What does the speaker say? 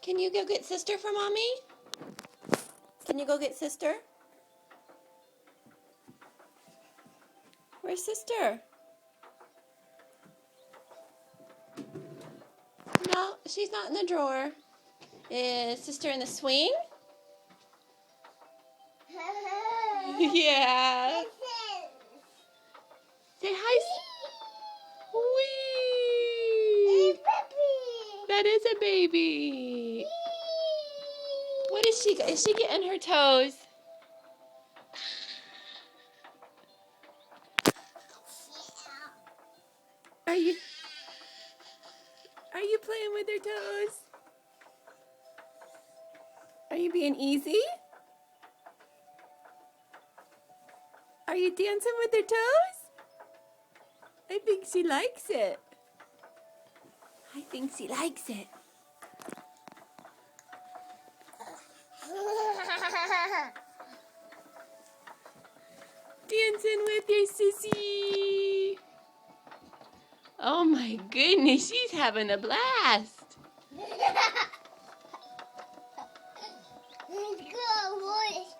Can you go get sister for mommy? Can you go get sister? Where's sister? No, she's not in the drawer. Is sister in the swing? Yeah. Say hi. Wee. That is a baby. What is she? Is she getting her toes? Are you playing with her toes? Are you being easy? Are you dancing with her toes? I think she likes it. I think she likes it. Dancing with your sissy. Oh my goodness, she's having a blast. Let's go, boys.